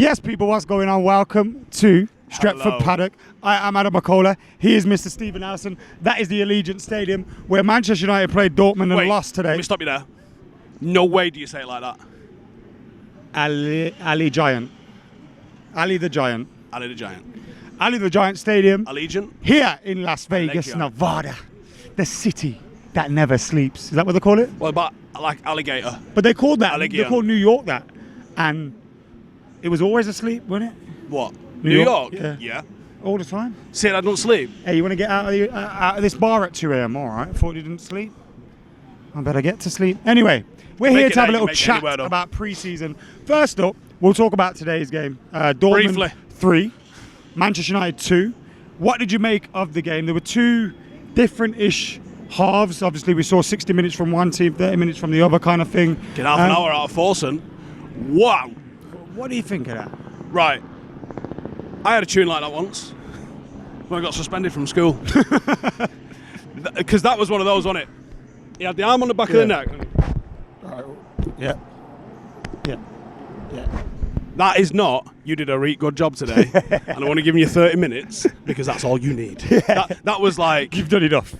Yes, people, what's going on? Welcome to Stretford Paddock. I am Adam McKola. He is Mr. Stephen Howson. That is the Allegiant Stadium where Manchester United played Dortmund and lost today. Let me stop you there. No way do you say it like that. Ali Giant. Ali the Giant. Ali the Giant. Ali the Giant Stadium. Allegiant. Here in Las Vegas, Nevada. The city that never sleeps. Is that what they call it? What about like alligator? But they called that. Alligator. They called New York that. And it was always asleep, wasn't it? What? New York? Yeah. All the time. Say I don't sleep. Hey, you want to get out of this bar at 2 a.m? All right. I thought you didn't sleep. I better get to sleep. Anyway, we're here to have a little chat about pre-season. First up, we'll talk about today's game. Dortmund Briefly. 3, Manchester United 2. What did you make of the game? There were two different-ish halves. Obviously, we saw 60 minutes from one team, 30 minutes from the other kind of thing. Get half an hour out of Howson. Wow. What do you think of that? Right. I had a tune like that once when I got suspended from school. Because that was one of those, wasn't it? He had the arm on the back of the neck. Right. Yeah. That is not, you did a really good job today, and I want to give you 30 minutes because that's all you need. Yeah. That was like... You've done enough.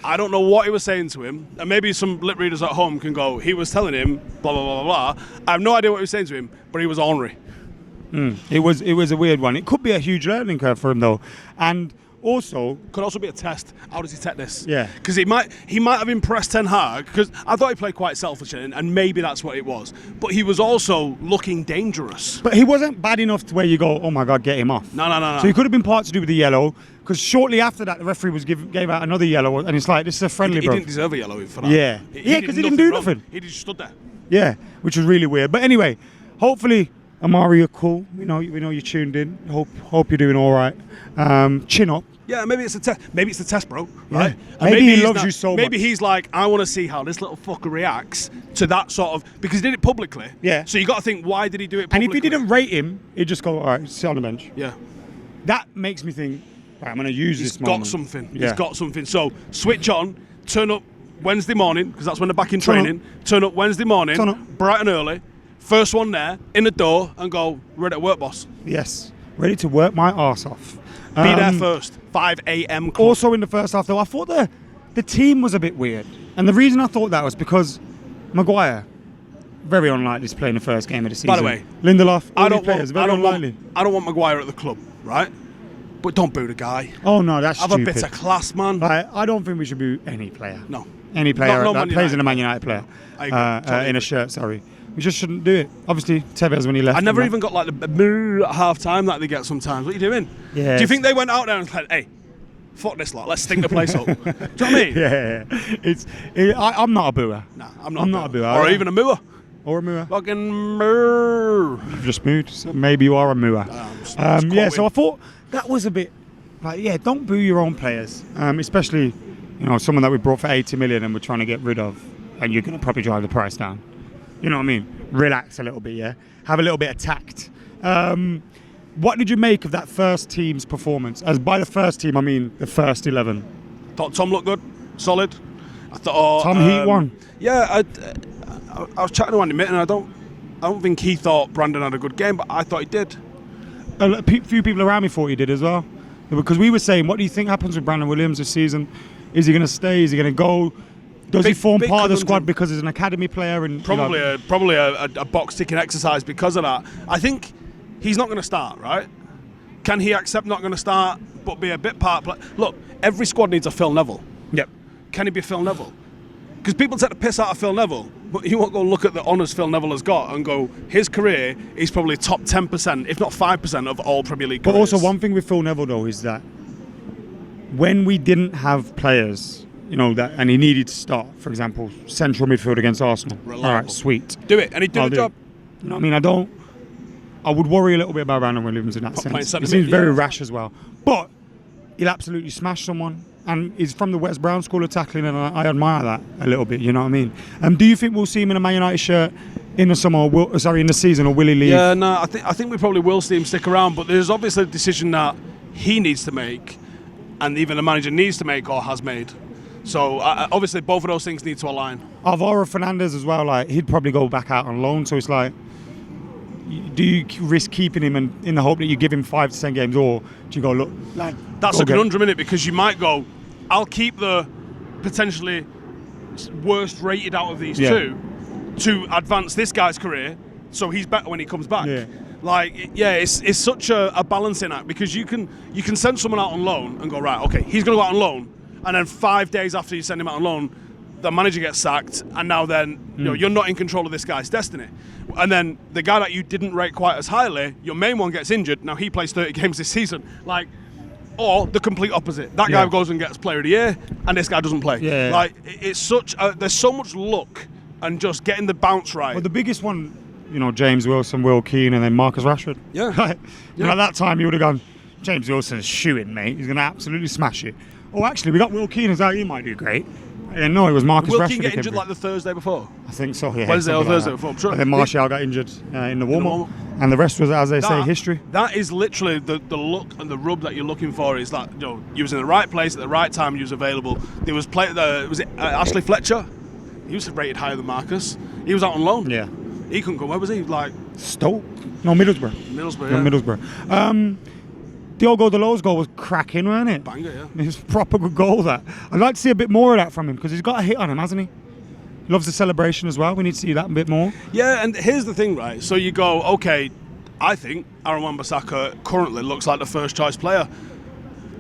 I don't know what he was saying to him, and maybe some lip readers at home can go, he was telling him, blah, blah, blah, blah, blah. I have no idea what he was saying to him, but he was ornery. It was a weird one. It could be a huge learning curve for him, though. And also... Could also be a test. How does he take this? Yeah. Because he might have impressed Ten Hag, because I thought he played quite selfish, and maybe that's what it was. But he was also looking dangerous. But he wasn't bad enough to where you go, oh my God, get him off. No. So he could have been part to do with the yellow, because shortly after that, the referee gave out another yellow, and it's like, this is a friendly, bro. He didn't deserve a yellow for that. Yeah. Because he didn't do nothing. He just stood there. Yeah, which was really weird. But anyway, hopefully, Amari, you're cool. We know you're tuned in. Hope you're doing all right. Chin up. Yeah, maybe it's a test. Maybe it's a test, bro. Right? Yeah. Maybe he loves you so much. Maybe he's like, I want to see how this little fucker reacts to that sort of, because he did it publicly. Yeah. So you got to think, why did he do it publicly? And if he didn't rate him, he'd just go, all right, sit on the bench. Yeah. That makes me think, right, I'm going to use this moment. He's got something. Yeah. He's got something. So switch on, turn up Wednesday morning, because that's when they're back in training. Turn up Wednesday morning, bright and early. First one there, in the door, and go, ready to work, boss. Yes. Ready to work my arse off. Be there first, 5 a.m. club. Also in the first half, though, I thought the team was a bit weird. And the reason I thought that was because Maguire, very unlikely to play in the first game of the season. By the way, Lindelof, I don't want Maguire at the club, right? But don't boo the guy. Oh, no, that's stupid. Have a bit of class, man. Right, I don't think we should boo any player. No. Any player that plays in a Man United player. I agree. Totally in a shirt, sorry. We just shouldn't do it. Obviously, Tevez when he left. I never even got like the boo at half time that they get sometimes. What are you doing? Yeah. Do you think they went out there and said, hey, fuck this lot, let's stink the place up? Do you know what I mean? Yeah. I'm not a booer. No, I'm not a booer. Or even a mooer. Or a mooer. Fucking moo. You've just moved, so maybe you are a mooer. So I thought that was a bit like, don't boo your own players. Especially, someone that we brought for 80 million and we're trying to get rid of, and you're going to probably drive the price down. You know what I mean? Relax a little bit, yeah? Have a little bit of tact. What did you make of that first team's performance? As by the first team, I mean the first 11. Thought Tom looked good, solid. I thought Tom Heat won. Yeah, I was chatting to Andy Mitten, and I don't think he thought Brandon had a good game, but I thought he did. A few people around me thought he did as well. Because we were saying, what do you think happens with Brandon Williams this season? Is he going to stay? Is he going to go? Does he form part of the squad because he's an academy player? And probably a box ticking exercise because of that. I think he's not going to start, right? Can he accept not going to start but be a bit part? Look, every squad needs a Phil Neville. Yep. Can he be Phil Neville? Because people take the piss out of Phil Neville, but you won't go look at the honours Phil Neville has got and go, his career is probably top 10%, if not 5% of all Premier League careers. But also one thing with Phil Neville though is that when we didn't have players, and he needed to start, for example, central midfield against Arsenal. Reliable. All right, sweet. Do it, and he'd do the job. You know what I mean? I would worry a little bit about Brandon Williams in that sense. He seems very rash as well. But he'll absolutely smash someone. And he's from the West Brown school of tackling, and I admire that a little bit, you know what I mean? Do you think we'll see him in a Man United shirt in the summer, in the season, or will he leave? Yeah, no, I think we probably will see him stick around, but there's obviously a decision that he needs to make, and even the manager needs to make or has made. So obviously both of those things need to align. Alvaro Fernandez as well, he'd probably go back out on loan, so it's like, do you risk keeping him and in the hope that you give him 5 to 10 games, or do you go, look, lad, that's a conundrum, innit? Because you might go, I'll keep the potentially worst rated out of these two to advance this guy's career, so he's better when he comes back. It's such a balancing act, because you can send someone out on loan and go, right, okay, he's going to go out on loan, and then 5 days after you send him out on loan, the manager gets sacked, and now then you're not in control of this guy's destiny. And then the guy that you didn't rate quite as highly, your main one, gets injured. Now he plays 30 games this season. Or the complete opposite. That guy goes and gets Player of the Year, and this guy doesn't play. It's such there's so much luck and just getting the bounce right. Well, the biggest one, James Wilson, Will Keane, and then Marcus Rashford. At that time, you would have gone, James Wilson's shooting, mate. He's going to absolutely smash it. Oh, actually, we got Will Keane as well. He might do great. No, it was Marcus Rashford. Will Keane get injured like the Thursday before? I think so, yeah. Wednesday or Thursday before. Sure. And then Martial got injured in the warm-up. And the rest was, as they say, history. That is literally the look and the rub that you're looking for, is that you was in the right place at the right time, you was available. There was Ashley Fletcher? He was rated higher than Marcus. He was out on loan. Yeah. He couldn't go. Where was he? Stoke? No, Middlesbrough. Middlesbrough. Diogo Dalot's goal was cracking, wasn't it? Banger, yeah. It was a proper good goal, that. I'd like to see a bit more of that from him, because he's got a hit on him, hasn't he? Loves the celebration as well. We need to see that a bit more. Yeah, and here's the thing, right? So you go, okay, I think Aaron Wan-Bissaka currently looks like the first choice player,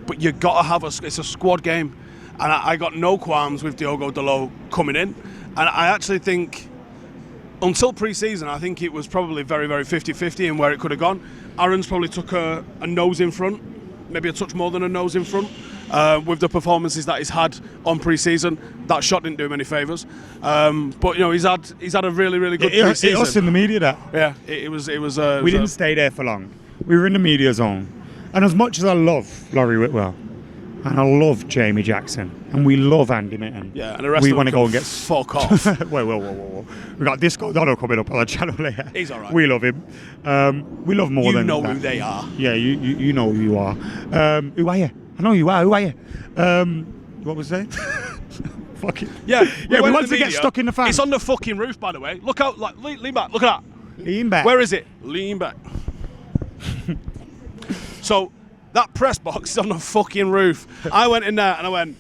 but you got to have it's a squad game, and I got no qualms with Diogo Dalot coming in, and I actually think until pre-season, I think it was probably very, very 50-50 in where it could have gone. Aaron's probably took a nose in front, maybe a touch more than a nose in front, with the performances that he's had on pre-season. That shot didn't do him any favours, but he's had a really, really good pre-season. It was in the media, that. Yeah, it was. We didn't stay there for long. We were in the media zone, and as much as I love Laurie Whitwell, and I love Jamie Jackson, and we love Andy Mitten. Yeah, and the rest of them want to go and get fuck off. Whoa. We got Disco Dono coming up on the channel later. He's all right. We love him. We love more than that. You know who they are. Yeah, you know who you are. Who are you? I know who you are. Who are you? What was that? Fuck it. Yeah, we want to get stuck in the fan. It's on the fucking roof, by the way. Look out, lean back. Look at that. Lean back. Where is it? Lean back. So that press box is on the fucking roof. I went in there and I went,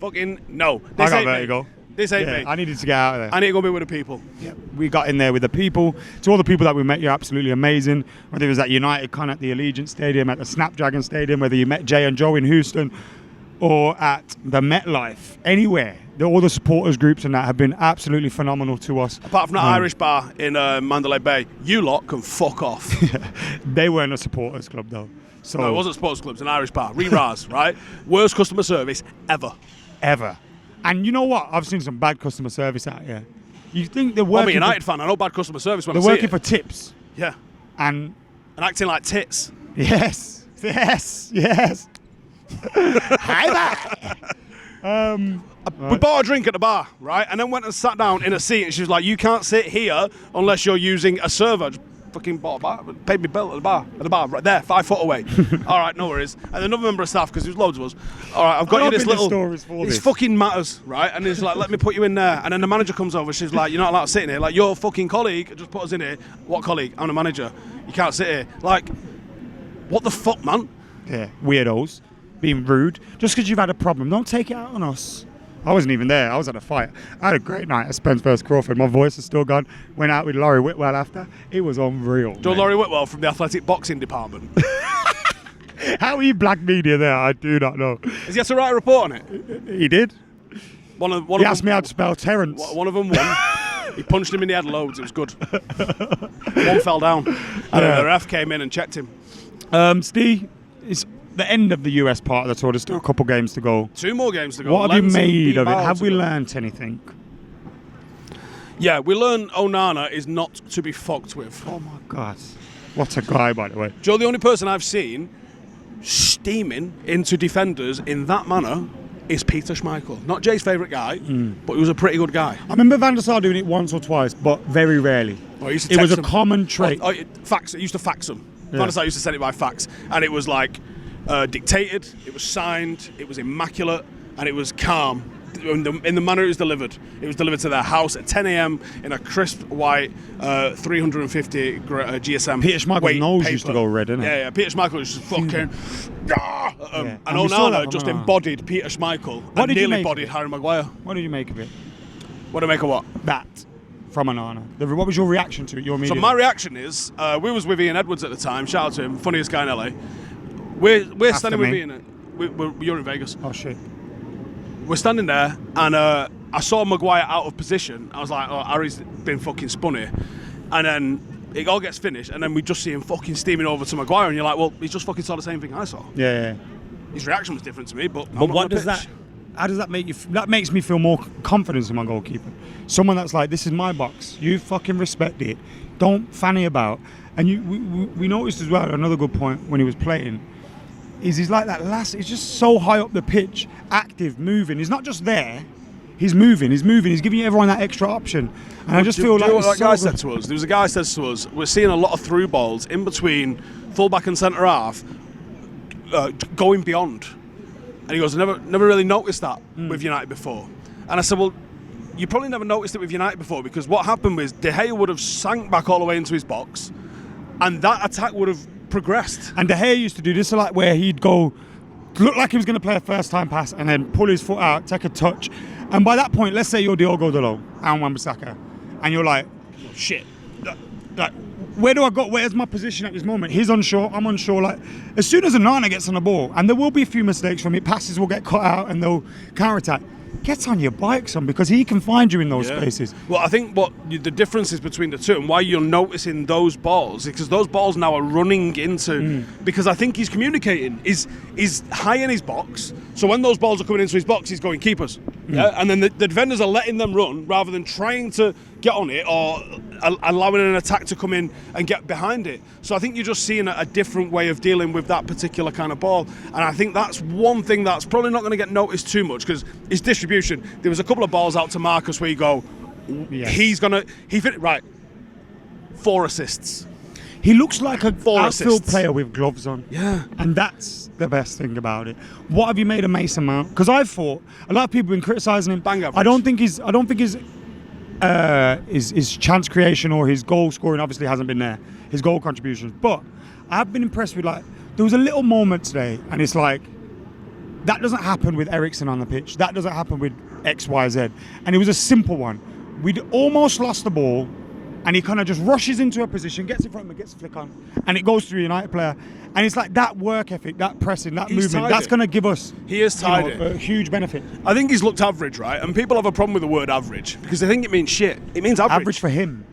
fucking no. I got vertigo. This ain't me. I needed to get out of there. I need to go be with the people. Yeah, we got in there with the people. To all the people that we met, you're absolutely amazing. Whether it was at United Con, at the Allegiant Stadium, at the Snapdragon Stadium, whether you met Jay and Joe in Houston, or at the MetLife, anywhere. All the supporters groups and that have been absolutely phenomenal to us. Apart from that Irish bar in Mandalay Bay, you lot can fuck off. They weren't a supporters club though. So no, it wasn't sports clubs, an Irish bar. Re-Raz, right? Worst customer service ever. And you know what? I've seen some bad customer service out here. You think they're working? I'm a United fan. I know bad customer service when I see it. They're working for tips. Yeah. And acting like tits. Yes. Hi there. We bought a drink at the bar, right? And then went and sat down in a seat, and she was like, "You can't sit here unless you're using a server." Just fucking bought a bar, paid me bill at the bar, right there, 5 foot away. All right, no worries. And another member of staff, because there was loads of us. All right, I've got you this little. This fucking matters, right? And he's like, "Let me put you in there." And then the manager comes over. She's like, "You're not allowed to sit in here. Like, your fucking colleague just put us in here." What colleague? I'm the manager. You can't sit here. Like, what the fuck, man? Yeah, weirdos being rude. Just because you've had a problem, don't take it out on us. I wasn't even there. I was at a fight. I had a great night at Spence vs Crawford. My voice is still gone. Went out with Laurie Whitwell after. It was unreal. Do Laurie Whitwell from the athletic boxing department. How he black media there, I do not know. Has he had to write a report on it? He did. He asked me how to spell Terence. One of them won. He punched him in the head loads. It was good. One fell down. And then the ref came in and checked him. Steve, it's the end of the US part of the tour. There's still a couple games to go. 2 more games to go. What have you made of it? Have we learnt anything? Yeah, we learned Onana is not to be fucked with. Oh my God. What a guy, by the way. Joe, the only person I've seen steaming into defenders in that manner is Peter Schmeichel. Not Jay's favourite guy, but he was a pretty good guy. I remember Van der Sar doing it once or twice, but very rarely. It was a common trait. Fax. It used to fax them. Yeah. Van der Sar used to send it by fax, and it was like dictated, it was signed, it was immaculate, and it was calm. in the manner it was delivered. It was delivered to their house at 10 a.m. in a crisp white 350 GSM. Peter Schmeichel's nose used to go red, didn't it? Yeah. Peter Schmeichel was just fucking. And Onana just embodied Peter Schmeichel and nearly embodied Harry Maguire. What did you make of it? What did I make of what? That from Onana. What was your reaction to it? So my reaction is, we was with Ian Edwards at the time. Shout out to him, funniest guy in LA. We're standing with Ian. You're in Vegas. Oh shit. We're standing there, and I saw Maguire out of position. I was like, oh, Harry's been fucking spun here. And then it all gets finished, and then we just see him fucking steaming over to Maguire, and you're like, well, he's just fucking saw the same thing I saw. Yeah. His reaction was different to me, but what does that? How does that make you? That makes me feel more confidence in my goalkeeper. Someone that's like, this is my box. You fucking respect it. Don't fanny about. And we noticed as well, another good point when he was playing, is he's like that he's just so high up the pitch, active, moving. He's not just there, he's moving. He's giving everyone that extra option. And I just feel like what that guy said to us? There was a guy who says to us, we're seeing a lot of through balls in between full-back and centre-half going beyond. And he goes, I never really noticed that with United before. And I said, well, you probably never noticed it with United before, because what happened was De Gea would have sank back all the way into his box, and that attack would have progressed. And De Gea used to do this a lot, where he'd go, look like he was going to play a first-time pass, and then pull his foot out, take a touch. And by that point, let's say you're Diogo Dalot and Wan-Bissaka, and you're like, oh, shit, like, where do I go? Where's my position at this moment? He's unsure, I'm unsure. Like, as soon as Onana gets on the ball, and there will be a few mistakes from it, passes will get cut out and they'll counter-attack. Get on your bike, son, because he can find you in those spaces. Well, I think what the difference is between the two and why you're noticing those balls is because those balls now are running into, because I think he's communicating. He's high in his box, so when those balls are coming into his box, he's going keepers. And then the defenders are letting them run rather than trying to get on it or allowing an attack to come in and get behind it. So I think you're just seeing a different way of dealing with that particular kind of ball. And I think that's one thing that's probably not going to get noticed too much, because his distribution. There was a couple of balls out to Marcus where you go, he fit right. 4 assists. He looks like a outfield player with gloves on. Yeah. And that's the best thing about it. What have you made of Mason Mount? Because I thought a lot of people have been criticising him. Bang average. I don't think his chance creation or his goal scoring obviously hasn't been there. His goal contributions. But I've been impressed with, like, there was a little moment today, and it's like, that doesn't happen with Eriksen on the pitch. That doesn't happen with X, Y, Z. And it was a simple one. We'd almost lost the ball, and he kind of just rushes into a position, gets in front of him, gets a flick on, and it goes through a United player. And it's like that work ethic, that pressing, that movement, that's going to give us a huge benefit. I think he's looked average, right? And people have a problem with the word average because they think it means shit. It means average. Average for him.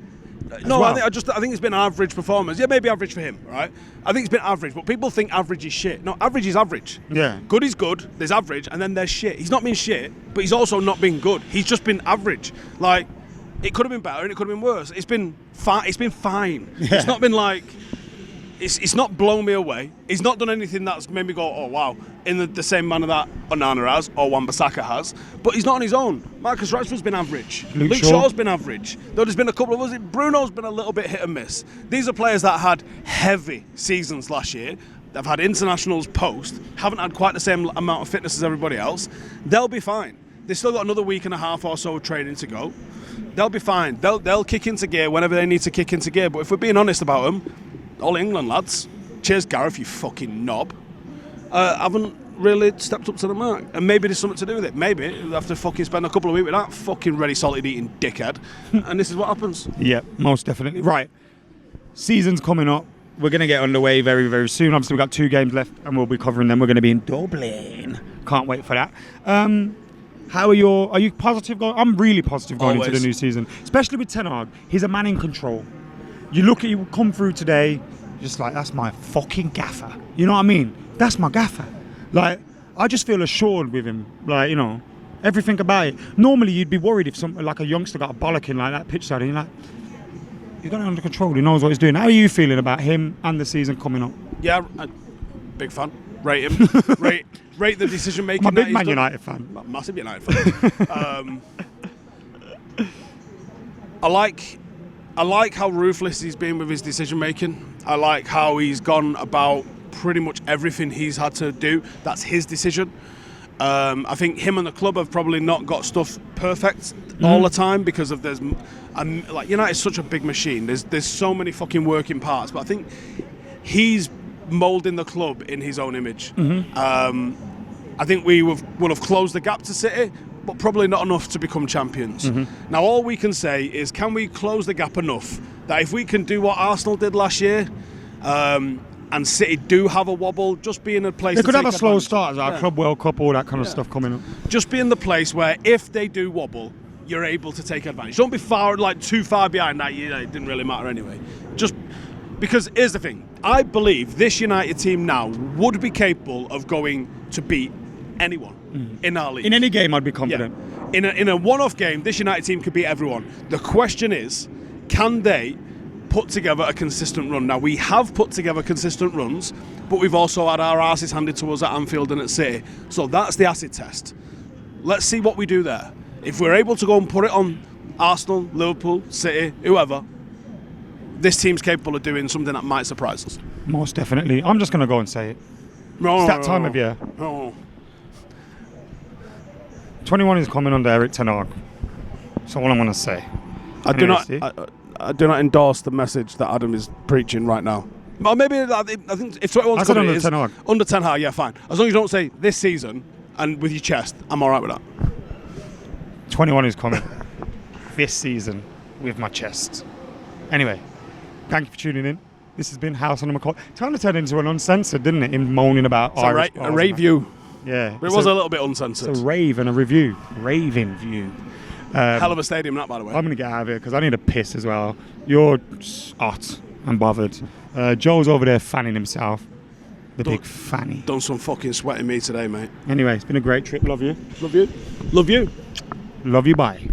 No, well. I think it's been an average performance. Yeah, maybe average for him, right? I think it's been average, but people think average is shit. No, average is average. Yeah. Good is good, there's average, and then there's shit. He's not been shit, but he's also not been good. He's just been average. Like, it could have been better and it could have been worse. It's been fine. Yeah. It's not been like... It's not blown me away. He's not done anything that's made me go, oh, wow, in the same manner that Onana has or Wan-Bissaka has. But he's not on his own. Marcus Rashford's been average. Luke Shaw's been average. Though there's been a couple of... Bruno's been a little bit hit and miss. These are players that had heavy seasons last year. They've had internationals post. Haven't had quite the same amount of fitness as everybody else. They'll be fine. They've still got another week and a half or so of training to go. They'll be fine. They'll kick into gear whenever they need to kick into gear. But if we're being honest about them... All England lads, cheers Gareth, you fucking knob, haven't really stepped up to the mark. And maybe there's something to do with it. Maybe we'll have to fucking spend a couple of weeks with that fucking ready salted eating dickhead. And this is what happens. Yeah, most definitely. Right, season's coming up. We're going to get underway very, very soon. Obviously, we've got 2 games left and we'll be covering them. We're going to be in Dublin. Can't wait for that. Are you positive going? I'm really positive going into the new season, especially with Ten Hag. He's a man in control. You look at you come through today, just like, that's my fucking gaffer. You know what I mean? That's my gaffer. Like, I just feel assured with him. Like, you know, everything about it. Normally, you'd be worried if like a youngster got a bollocking like that pitch side, and you're like, he's got it under control. He knows what he's doing. How are you feeling about him and the season coming up? Yeah, big fan. Rate him. rate the decision making. I'm a big Man United fan. Massive United fan. I like how ruthless he's been with his decision making. I like how he's gone about pretty much everything he's had to do. That's his decision. I think him and the club have probably not got stuff perfect all the time because of like United's such a big machine. There's so many fucking working parts, but I think he's moulding the club in his own image. I think we will have closed the gap to City, but probably not enough to become champions. Now, all we can say is, can we close the gap enough that if we can do what Arsenal did last year, and City do have a wobble, just be in a place. They could have a slow start as our Club World Cup, all that kind of stuff coming up. Just be in the place where if they do wobble, you're able to take advantage. Don't be too far behind that. It didn't really matter anyway. Just because here's the thing, I believe this United team now would be capable of going to beat anyone in our league. In any game, I'd be confident. Yeah. In a one-off game, this United team could beat everyone. The question is, can they put together a consistent run? Now, we have put together consistent runs, but we've also had our asses handed to us at Anfield and at City. So that's the acid test. Let's see what we do there. If we're able to go and put it on Arsenal, Liverpool, City, whoever, this team's capable of doing something that might surprise us. Most definitely. I'm just going to go and say it. It's that time of year. 21 is coming under Eric Ten Hag. That's all I'm going to say. I do not endorse the message that Adam is preaching right now. Or maybe I think if 21's coming, under Ten Hag. Under Ten Hag, yeah, fine. As long as you don't say this season and with your chest, I'm all right with that. 21 is coming this season with my chest. Anyway, thank you for tuning in. This has been Howson and McKola. It kind of turned into an uncensored, didn't it? Him moaning about Irish a review. Yeah. But it was a little bit uncensored. It's a rave and a review. Raving view. Hell of a stadium, that, by the way. I'm going to get out of here because I need a piss as well. You're hot and bothered. Joe's over there fanning himself. Big fanny. Done some fucking sweating me today, mate. Anyway, it's been a great trip. Love you. Love you. Love you. Love you, bye.